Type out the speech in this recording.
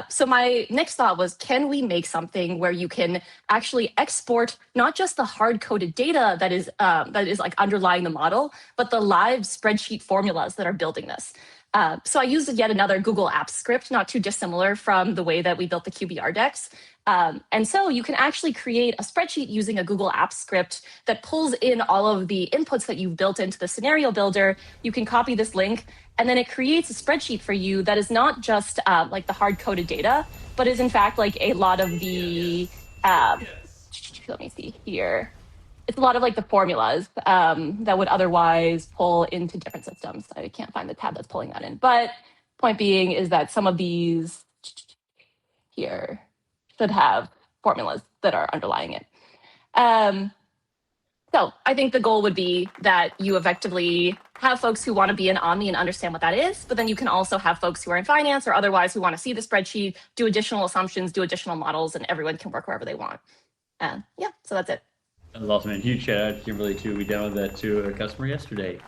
So my next thought was, can we make something where you can actually export not just the hard-coded data that is like underlying the model, but the live spreadsheet formulas that are building this? So I used yet another Google Apps script, not too dissimilar from the way that we built the QBR decks. And so you can actually create a spreadsheet using a Google Apps script that pulls in all of the inputs that you've built into the scenario builder. You can copy this link, and then it creates a spreadsheet for you that is not just like the hard-coded data, but is in fact like a lot of the, let me see here. It's a lot of like the formulas that would otherwise pull into different systems. I can't find the tab that's pulling that in. But point being is that some of these here should have formulas that are underlying it. So I think the goal would be that you effectively have folks who want to be in Omni and understand what that is, but then you can also have folks who are in finance or otherwise who want to see the spreadsheet, do additional assumptions, do additional models, and everyone can work wherever they want. Yeah, so that's it. That was awesome, and huge shout out to Kimberly too. We demoed that to a customer yesterday.